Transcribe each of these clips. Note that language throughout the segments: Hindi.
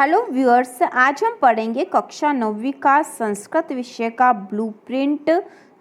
हेलो व्यूअर्स, आज हम पढ़ेंगे कक्षा 9वीं का संस्कृत विषय का ब्लूप्रिंट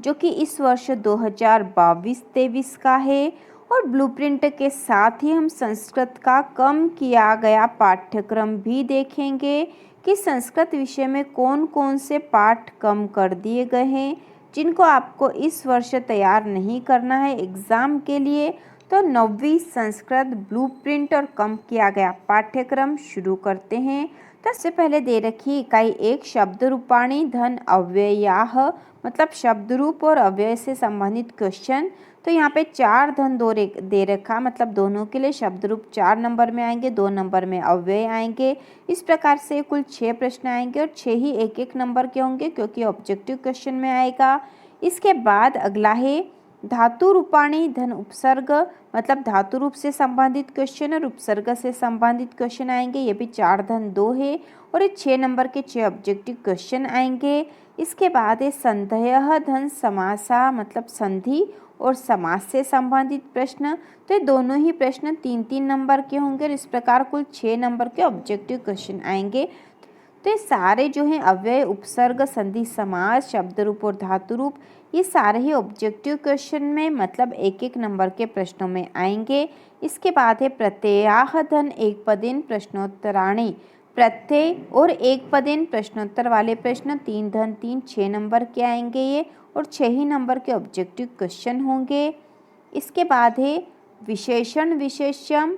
जो कि इस वर्ष 2022-23 का है। और ब्लूप्रिंट के साथ ही हम संस्कृत का कम किया गया पाठ्यक्रम भी देखेंगे कि संस्कृत विषय में कौन कौन से पाठ कम कर दिए गए हैं जिनको आपको इस वर्ष तैयार नहीं करना है एग्ज़ाम के लिए। तो 9वीं संस्कृत ब्लूप्रिंट और कम किया गया पाठ्यक्रम शुरू करते हैं। तो सबसे पहले दे रखी इकाई 1 शब्द रूपाणी धन अव्ययाह, मतलब शब्द रूप और अव्यय से संबंधित क्वेश्चन। तो यहाँ पे 4 धन दे रखा, मतलब दोनों के लिए शब्द रूप 4 नंबर में आएंगे, 2 नंबर में अव्यय आएंगे। इस प्रकार से कुल 6 प्रश्न आएंगे और 6 ही एक एक नंबर के होंगे क्योंकि ऑब्जेक्टिव क्वेश्चन में आएगा। इसके बाद अगला है धातु रूपाणी धन उपसर्ग, मतलब धातु रूप से संबंधित क्वेश्चन और उपसर्ग से संबंधित क्वेश्चन आएंगे। ये भी 4 धन 2 है और ये 6 नंबर के 6 ऑब्जेक्टिव क्वेश्चन आएंगे। इसके बाद है संधयः धन समासा, मतलब संधि और समास से संबंधित प्रश्न। तो ये दोनों ही प्रश्न 3-3 नंबर के होंगे और इस प्रकार कुल 6 नंबर के ऑब्जेक्टिव क्वेश्चन आएंगे। तो ये सारे जो हैं अव्यय, उपसर्ग, संधि, समास, शब्द रूप और धातु रूप, ये सारे ही ऑब्जेक्टिव क्वेश्चन में मतलब एक एक नंबर के प्रश्नों में आएंगे। इसके बाद है प्रत्ययाह धन एक पदेन प्रश्नोत्तराणि, प्रत्यय और एक पदेन प्रश्नोत्तर वाले प्रश्न 3 धन 3 6 नंबर के आएंगे ये, और 6 ही नंबर के ऑब्जेक्टिव क्वेश्चन होंगे। इसके बाद है विशेषण विशेष्यम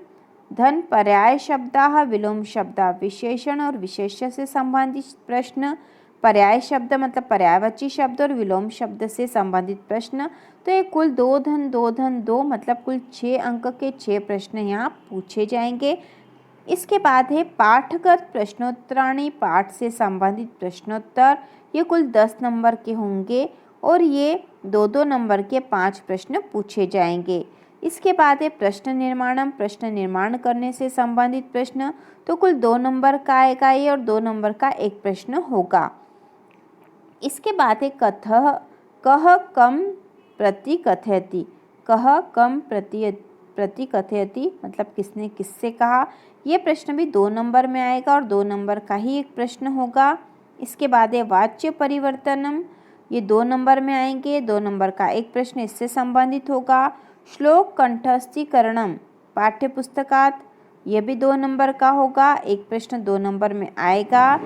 धन पर्याय शब्दाः विलोम शब्दा, विशेषण और विशेष्य से संबंधित प्रश्न, पर्याय शब्द मतलब पर्यायवाची शब्द और विलोम शब्द से संबंधित प्रश्न। तो ये कुल 2 धन 2 धन 2, मतलब कुल 6 अंक के 6 प्रश्न यहाँ पूछे जाएंगे। इसके बाद है पाठगत प्रश्नोत्तराणी, पाठ से संबंधित प्रश्नोत्तर, ये कुल 10 नंबर के होंगे और ये 2-2 नंबर के 5 प्रश्न पूछे जाएंगे। इसके बाद है प्रश्न निर्माणम, प्रश्न निर्माण करने से संबंधित प्रश्न। तो कुल 2 नंबर का आएगा ये और 2 नंबर का एक प्रश्न होगा। इसके बाद है कह कम प्रति कथयति, कह कम प्रति कथयति, मतलब किसने किससे कहा। ये प्रश्न भी 2 नंबर में आएगा और 2 नंबर का ही एक प्रश्न होगा। इसके बाद है वाच्य परिवर्तनम, ये 2 नंबर में आएंगे, 2 नंबर का एक प्रश्न इससे संबंधित होगा। श्लोक कंठस्थीकरणम पाठ्यपुस्तकात, यह भी 2 नंबर का होगा, एक प्रश्न 2 नंबर में आएगा।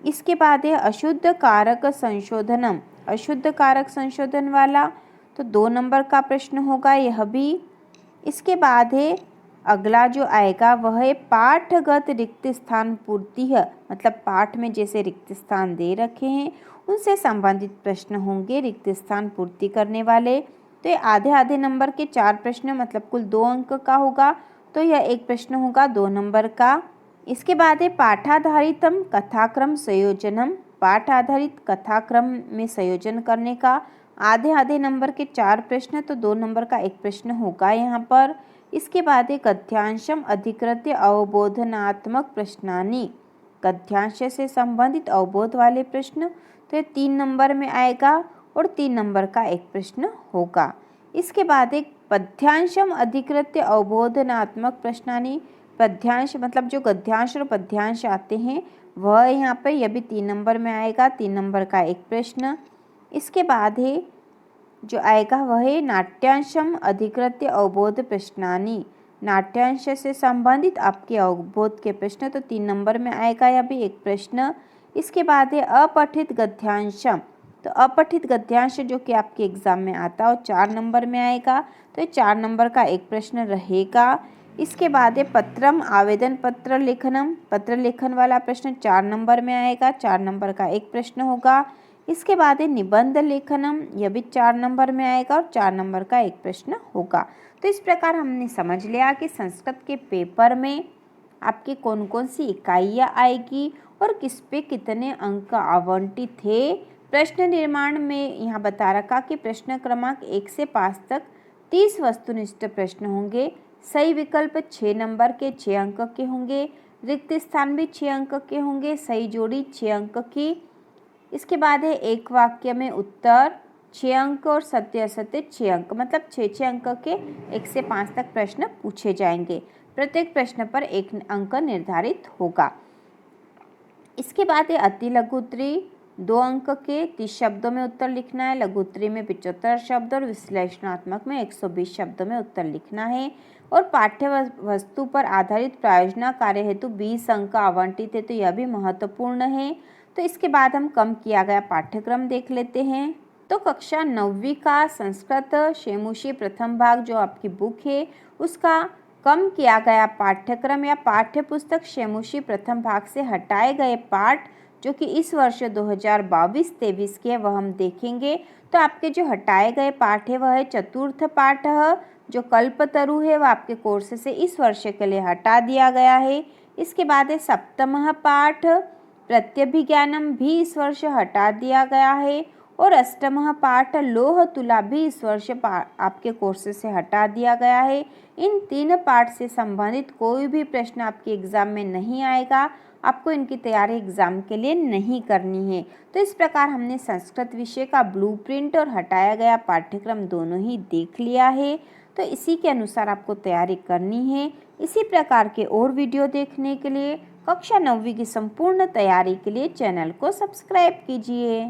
इसके बाद है अशुद्ध कारक संशोधनम, अशुद्ध कारक संशोधन वाला, तो 2 नंबर का प्रश्न होगा यह भी। इसके बाद है अगला जो आएगा वह है पाठगत रिक्त स्थान पूर्ति है, मतलब पाठ में जैसे रिक्त स्थान दे रखे हैं उनसे संबंधित प्रश्न होंगे रिक्त स्थान पूर्ति करने वाले। तो ये आधे आधे नंबर के 4 प्रश्न, मतलब कुल 2 अंक का होगा, तो यह एक प्रश्न होगा 2 नंबर का। इसके बाद है पाठाधारितम कथाक्रम संयोजनम, पाठ आधारित कथाक्रम में संयोजन करने का, आधे आधे नंबर के 4 प्रश्न, तो 2 नंबर का एक प्रश्न होगा यहाँ पर। इसके बाद है गद्यांशम अधिकृत्य अवबोधनात्मक प्रश्नानि, गद्यांश से संबंधित अवबोध वाले प्रश्न, तो ये 3 नंबर में आएगा और 3 नंबर का एक प्रश्न होगा। इसके बाद एक पद्यांशम अधिकृत्य अवबोधनात्मक प्रश्नानि, पद्यांश मतलब जो गद्यांश और पद्यांश आते हैं वह यहाँ पर यह भी 3 नंबर में आएगा, 3 नंबर का एक प्रश्न। इसके बाद है जो आएगा वह है नाट्यांशम अधिकृत्य अवबोध प्रश्नानि, नाट्यांश से संबंधित आपके अवबोध के प्रश्न, तो 3 नंबर में आएगा यह भी एक प्रश्न। इसके बाद है अपठित गद्यांशम, तो अपठित गद्यांश जो कि आपके एग्जाम में आता है और 4 नंबर में आएगा, तो 4 नंबर का एक प्रश्न रहेगा। इसके बाद है पत्रम आवेदन पत्र लेखनम, पत्र लेखन वाला प्रश्न 4 नंबर में आएगा, 4 नंबर का एक प्रश्न होगा। इसके बाद है निबंध लेखनम, यह भी 4 नंबर में आएगा और 4 नंबर का एक प्रश्न होगा। तो इस प्रकार हमने समझ लिया कि संस्कृत के पेपर में आपकी कौन कौन सी इकाइयाँ आएगी और किस पे कितने अंक आवंटित थे। प्रश्न निर्माण में यहाँ बता रखा कि प्रश्न क्रमांक 1 से 5 तक 30 वस्तुनिष्ठ प्रश्न होंगे, सही विकल्प 6 नंबर के 6 अंक के होंगे, रिक्त स्थान भी 6 अंक के होंगे, सही जोड़ी 6 अंक की। इसके बाद है एक वाक्य में उत्तर 6 अंक और सत्य असत्य 6 अंक, मतलब 6-6 अंक के 1 से 5 तक प्रश्न पूछे जाएंगे। प्रत्येक प्रश्न पर 1 अंक निर्धारित होगा। इसके बाद है अति लघु उत्तरी, 2 अंक के 30 शब्दों में उत्तर लिखना है। लघु उत्तरी में 75 शब्द और विश्लेषणात्मक में 120 शब्दों में उत्तर लिखना है। और पाठ्य वस्तु पर आधारित प्रायोजना कार्य हेतु 20 अंक आवंटित है, तो यह भी महत्वपूर्ण है। तो इसके बाद हम कम किया गया पाठ्यक्रम देख लेते हैं। तो कक्षा 9वीं का संस्कृत शेमुशी प्रथम भाग जो आपकी बुक है उसका कम किया गया पाठ्यक्रम या पाठ्य पुस्तक शेमुशी प्रथम भाग से हटाए गए पाठ जो कि इस वर्ष 2022-23 के वह हम देखेंगे। तो आपके जो हटाए गए पाठ है वह है चतुर्थ पाठ जो कल्पतरु है वह आपके कोर्स से इस वर्ष के लिए हटा दिया गया है। इसके बाद है सप्तमः पाठ प्रत्यभिज्ञानम भी इस वर्ष हटा दिया गया है। और अष्टमः पाठ लोह तुला भी इस वर्ष आपके कोर्स से हटा दिया गया है। इन 3 पाठ से संबंधित कोई भी प्रश्न आपके एग्ज़ाम में नहीं आएगा, आपको इनकी तैयारी एग्ज़ाम के लिए नहीं करनी है। तो इस प्रकार हमने संस्कृत विषय का ब्लूप्रिंट और हटाया गया पाठ्यक्रम दोनों ही देख लिया है। तो इसी के अनुसार आपको तैयारी करनी है। इसी प्रकार के और वीडियो देखने के लिए कक्षा 9वीं की संपूर्ण तैयारी के लिए चैनल को सब्सक्राइब कीजिए।